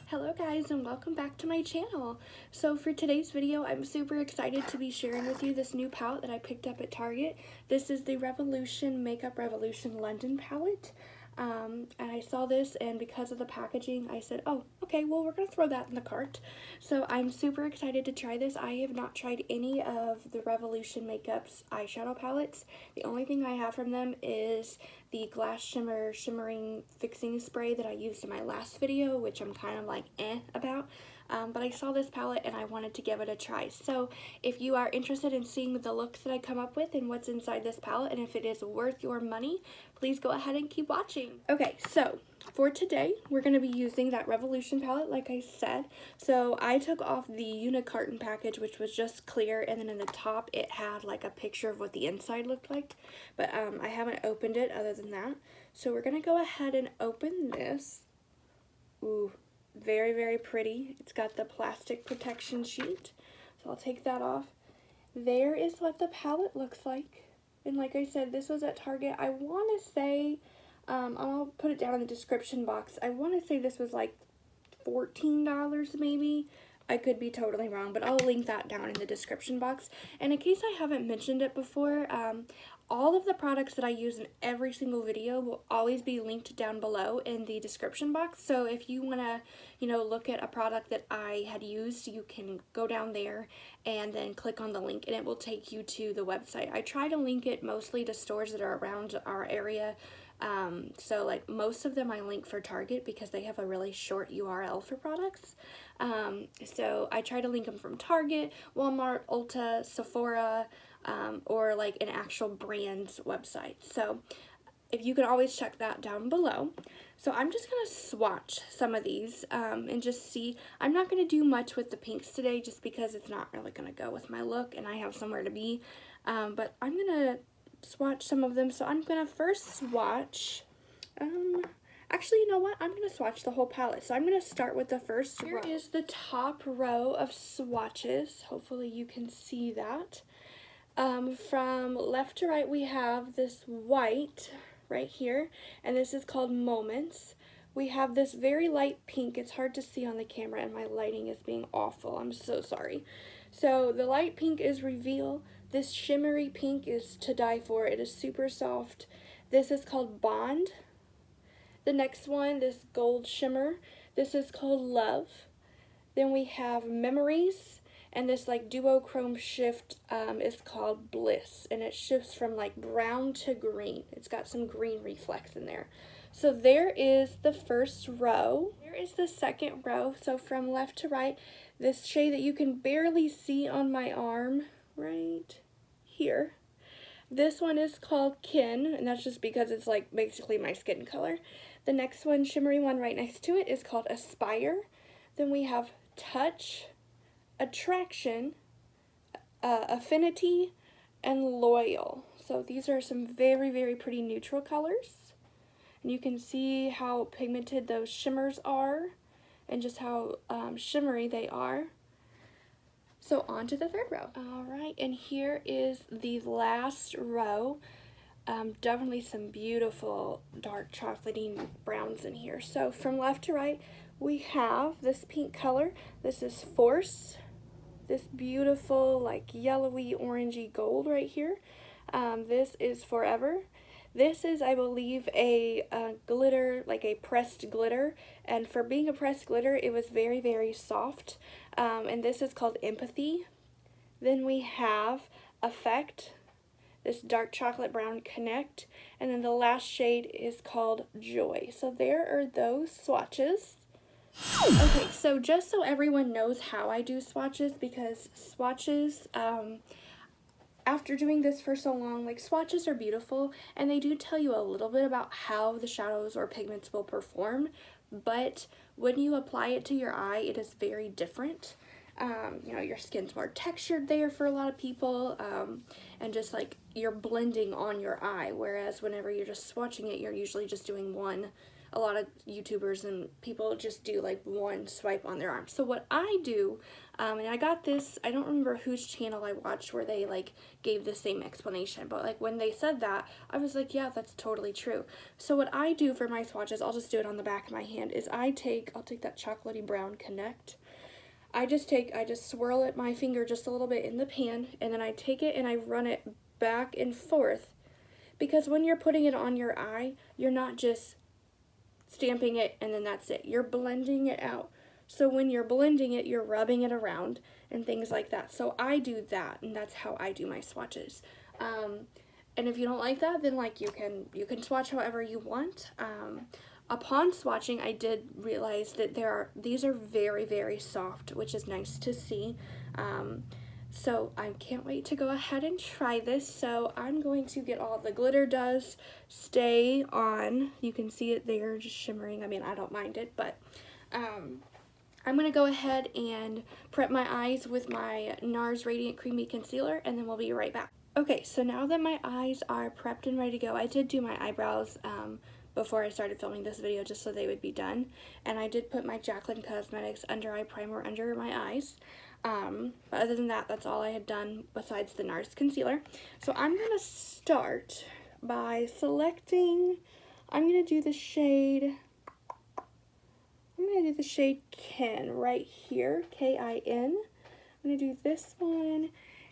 Hello guys, and welcome back to my channel. So for today's video, I'm super excited to be sharing with you this new palette that I picked up at Target. This is the Makeup Revolution London palette. And I saw this, and because of the packaging, I said, oh, okay, well, we're going to throw that in the cart. So I'm super excited to try this. I have not tried any of the Revolution Makeup's eyeshadow palettes. The only thing I have from them is the Glass Shimmer Shimmering Fixing Spray that I used in my last video, which I'm kind of like about. But I saw this palette and I wanted to give it a try. So if you are interested in seeing the looks that I come up with and what's inside this palette, and if it is worth your money, please go ahead and keep watching. Okay, so for today, we're going to be using that Revolution palette, like I said. So I took off the Unicarton package, which was just clear, and then in the top it had like a picture of what the inside looked like. But I haven't opened it other than that. So we're going to go ahead and open this. Ooh. Very, very pretty. It's got the plastic protection sheet. So I'll take that off. There is what the palette looks like. And like I said, this was at Target. I want to say, I'll put it down in the description box. I want to say this was like $14 maybe. I could be totally wrong, but I'll link that down in the description box. And in case I haven't mentioned it before, all of the products that I use in every single video will always be linked down below in the description box. So if you want to, look at a product that I had used, you can go down there and then click on the link and it will take you to the website. I try to link it mostly to stores that are around our area. So like most of them I link for Target because they have a really short URL for products. So I try to link them from Target, Walmart, Ulta, Sephora, or like an actual brand's website. So if you can always check that down below. So I'm just going to swatch some of these and just see. I'm not going to do much with the pinks today just because it's not really going to go with my look and I have somewhere to be. But I'm going to swatch some of them. So I'm going to first swatch, actually, you know what? I'm going to swatch the whole palette. So I'm going to start with the first row. Here is the top row of swatches. Hopefully you can see that. From left to right, we have this white right here, and this is called Moments. We have this very light pink. It's hard to see on the camera, and my lighting is being awful. I'm so sorry. So the light pink is Reveal. This shimmery pink is To Die For. It is super soft. This is called Bond. The next one, this gold shimmer, this is called Love. Then we have Memories. And this like duochrome shift is called Bliss, and it shifts from like brown to green. It's got some green reflex in there. So there is the first row. Here is the second row. So from left to right, this shade that you can barely see on my arm right here. This one is called Kin, and that's just because it's like basically my skin color. The next one, shimmery one right next to it, is called Aspire. Then we have Touch, Attraction, Affinity, and Loyal. So these are some very, very pretty neutral colors. And you can see how pigmented those shimmers are and just how shimmery they are. So on to the third row. Alright, and here is the last row. Definitely some beautiful dark chocolatey browns in here. So from left to right, we have this pink color. This is Force. This beautiful like yellowy orangey gold right here. This is Forever. This is, I believe, a glitter, like a pressed glitter, and for being a pressed glitter it was very, very soft. And this is called Empathy. Then we have Effect, this dark chocolate brown Connect, and then the last shade is called Joy. So there are those swatches. Okay, so just so everyone knows how I do swatches, because swatches, after doing this for so long, like swatches are beautiful and they do tell you a little bit about how the shadows or pigments will perform, but when you apply it to your eye, it is very different. Your skin's more textured there for a lot of people, and just like you're blending on your eye, whereas whenever you're just swatching it, you're usually just doing one a lot of YouTubers and people just do like one swipe on their arm. So what I do, and I got this, I don't remember whose channel I watched where they like gave the same explanation, but like when they said that, I was like, yeah, that's totally true. So what I do for my swatches, I'll just do it on the back of my hand, is I'll take that chocolatey brown Connect. I just swirl it, my finger just a little bit in the pan, and then I take it and I run it back and forth, because when you're putting it on your eye, you're not just stamping it and then that's it. You're blending it out. So when you're blending it, you're rubbing it around and things like that. So I do that, and that's how I do my swatches. And if you don't like that, then like you can swatch however you want. Upon swatching, I did realize that these are very, very soft, which is nice to see. So I can't wait to go ahead and try this. So I'm going to get all the glitter does stay on. You can see it there just shimmering. I mean, I don't mind it, but I'm going to go ahead and prep my eyes with my NARS Radiant Creamy Concealer, and then we'll be right back. Okay, so now that my eyes are prepped and ready to go, I did do my eyebrows before I started filming this video just so they would be done. And I did put my Jaclyn Cosmetics under eye primer under my eyes. But other than that, that's all I had done besides the NARS concealer. So I'm going to start by selecting, I'm going to do the shade Kin right here, K-I-N. I'm going to do this one.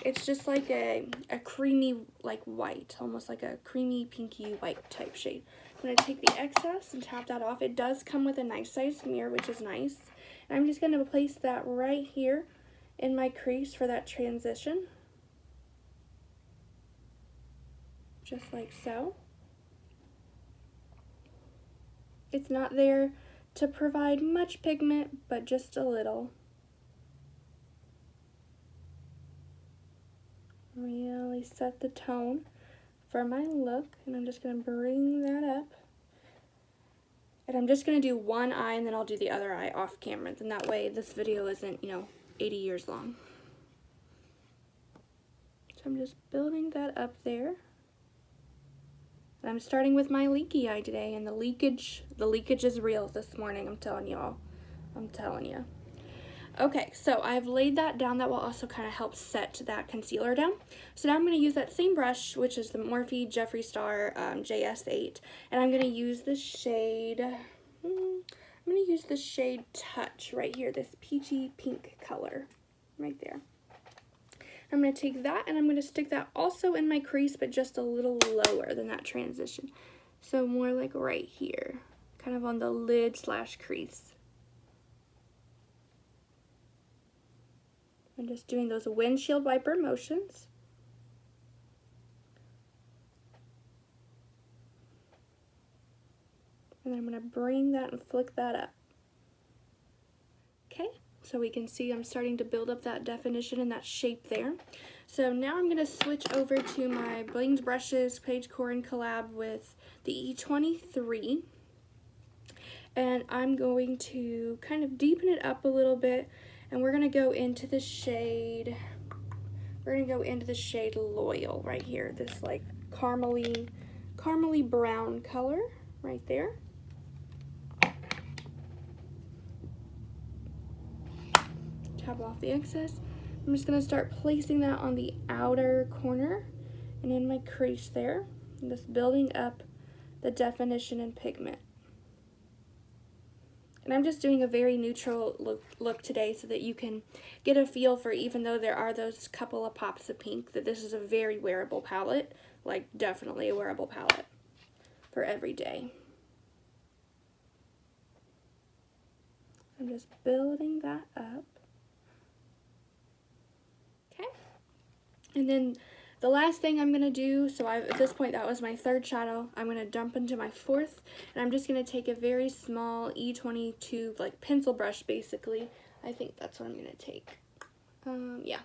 It's just like a creamy, like white, almost like a creamy pinky white type shade. I'm going to take the excess and tap that off. It does come with a nice sized mirror, which is nice. And I'm just going to place that right here in my crease for that transition. Just like so. It's not there to provide much pigment, but just a little. Really set the tone for my look, and I'm just going to bring that up. And I'm just going to do one eye, and then I'll do the other eye off camera, and that way this video isn't, 80 years long. So I'm just building that up there. And I'm starting with my leaky eye today, and the leakage is real this morning, I'm telling you all. I'm telling you. Okay, so I've laid that down. That will also kind of help set that concealer down. So now I'm going to use that same brush, which is the Morphe Jeffree Star JS8, and I'm going to use the shade, Touch right here, this peachy pink color right there. I'm going to take that and I'm going to stick that also in my crease, but just a little lower than that transition. So more like right here, kind of on the lid / crease. I'm just doing those windshield wiper motions. And then I'm going to bring that and flick that up. Okay, so we can see I'm starting to build up that definition and that shape there. So now I'm going to switch over to my Blinged Brushes Paige Corin collab with the E23. And I'm going to kind of deepen it up a little bit, and we're going to go into the shade, Loyal right here, this like caramely brown color right there. Tap off the excess. I'm just going to start placing that on the outer corner and in my crease there. I'm just building up the definition and pigment. And I'm just doing a very neutral look today so that you can get a feel for, even though there are those couple of pops of pink, that this is a very wearable palette, like definitely a wearable palette for every day. I'm just building that up. Okay. And then the last thing I'm going to do, so at this point that was my third shadow, I'm going to dump into my fourth, and I'm just going to take a very small E22 like pencil brush basically. I think that's what I'm going to take. Yeah.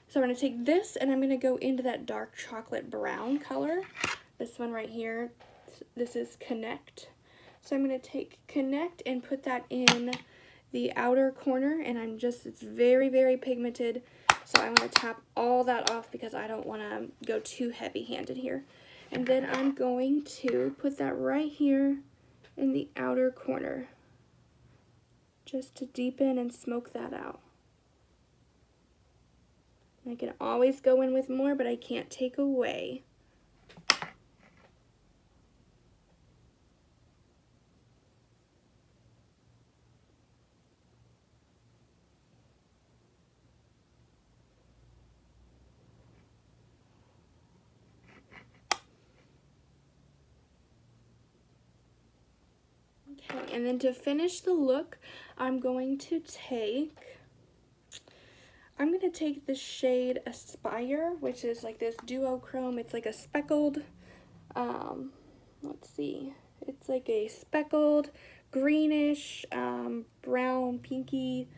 So I'm going to take this and I'm going to go into that dark chocolate brown color. This one right here, this is Connect. So I'm going to take Connect and put that in the outer corner, and it's very, very pigmented. So I'm going to tap all that off because I don't want to go too heavy-handed here. And then I'm going to put that right here in the outer corner, just to deepen and smoke that out. I can always go in with more, but I can't take away. Okay, and then to finish the look, I'm going to take the shade Aspire, which is like this duochrome. It's like a speckled, let's see, it's like a speckled, greenish, brown, pinky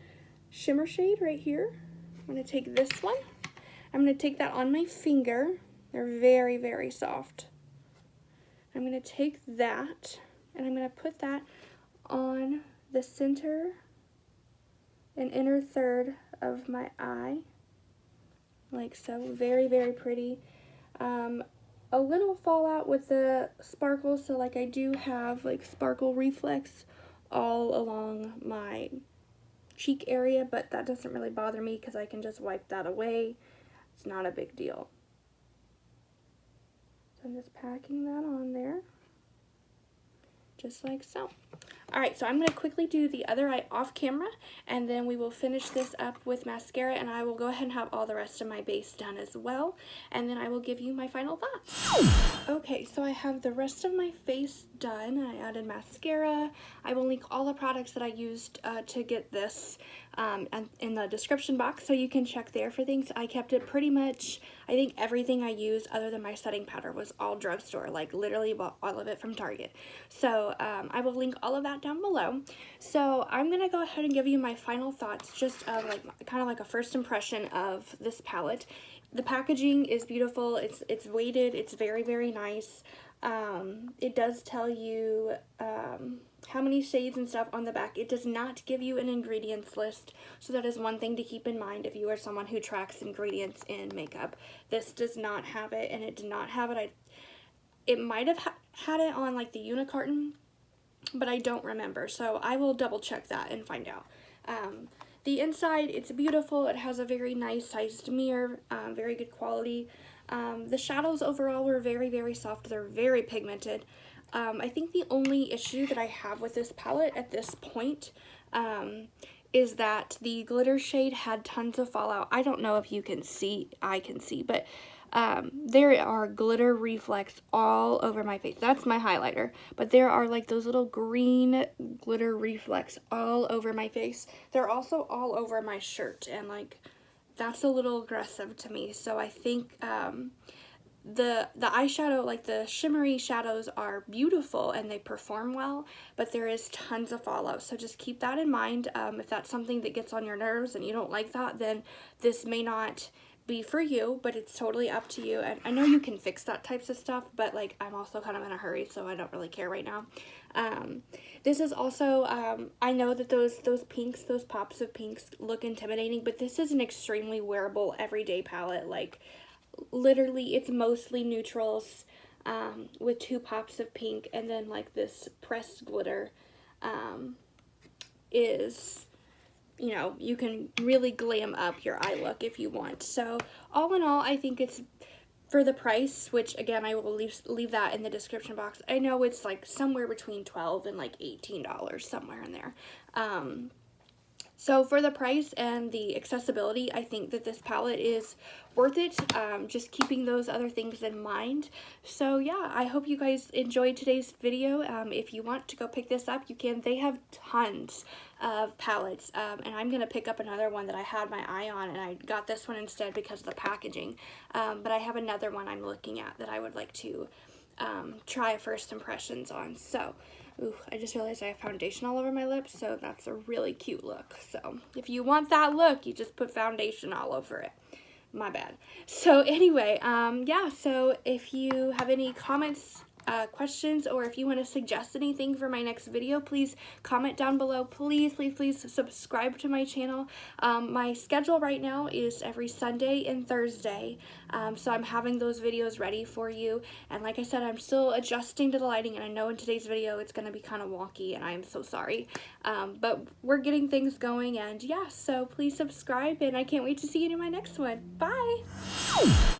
shimmer shade right here. I'm going to take this one. I'm going to take that on my finger. They're very, very soft. I'm going to take that, and I'm going to put that on the center and inner third of my eye, like so. Very, very pretty. A little fallout with the sparkles, so like I do have like sparkle reflex all along my cheek area, but that doesn't really bother me because I can just wipe that away. It's not a big deal. So I'm just packing that on there, just like so. Alright, so I'm going to quickly do the other eye off camera, and then we will finish this up with mascara, and I will go ahead and have all the rest of my base done as well, and then I will give you my final thoughts. Okay, so I have the rest of my face done. I added mascara. I will link all the products that I used to get this in the description box, so you can check there for things. I kept it pretty much, I think everything I used other than my setting powder was all drugstore, like literally bought all of it from Target. So I will link all of that down below. So I'm gonna go ahead and give you my final thoughts, just of like kind of like a first impression of this palette. The packaging is beautiful. It's weighted. It's very, very nice. It does tell you how many shades and stuff on the back. It does not give you an ingredients list, so that is one thing to keep in mind if you are someone who tracks ingredients in makeup. This does not have it, and it did not have it. It might have had it on like the Unicarton, but I don't remember, so I will double check that and find out. The inside, it's beautiful. It has a very nice sized mirror, very good quality. The shadows overall were very, very soft. They're very pigmented. I think the only issue that I have with this palette at this point is that the glitter shade had tons of fallout. I don't know if you can see, I can see, but there are glitter reflex all over my face. That's my highlighter, but there are like those little green glitter reflex all over my face. They're also all over my shirt, and like that's a little aggressive to me. So I think the eyeshadow, like the shimmery shadows, are beautiful and they perform well, but there is tons of fallout, so just keep that in mind. If that's something that gets on your nerves and you don't like that, then this may not be for you, but it's totally up to you. And I know you can fix that types of stuff, but like I'm also kind of in a hurry, so I don't really care right now. This is also, I know that those pinks, those pops of pinks look intimidating, but this is an extremely wearable everyday palette. Like literally it's mostly neutrals with 2 pops of pink, and then like this pressed glitter is, you know, you can really glam up your eye look if you want. So all in all, I think it's, for the price, which again I will leave that in the description box. I know it's like somewhere between $12 and like $18, somewhere in there. So for the price and the accessibility, I think that this palette is worth it, just keeping those other things in mind. So yeah, I hope you guys enjoyed today's video. If you want to go pick this up, you can. They have tons of palettes, and I'm going to pick up another one that I had my eye on, and I got this one instead because of the packaging. But I have another one I'm looking at that I would like to try first impressions on. So ooh, I just realized I have foundation all over my lips, so that's a really cute look. So if you want that look, you just put foundation all over it. My bad. So anyway, yeah, so if you have any comments questions, or if you want to suggest anything for my next video, please comment down below. Please, please, please subscribe to my channel. My schedule right now is every Sunday and Thursday, so I'm having those videos ready for you. And like I said, I'm still adjusting to the lighting, and I know in today's video it's going to be kind of wonky, and I am so sorry. But we're getting things going, and yeah, so please subscribe, and I can't wait to see you in my next one. Bye!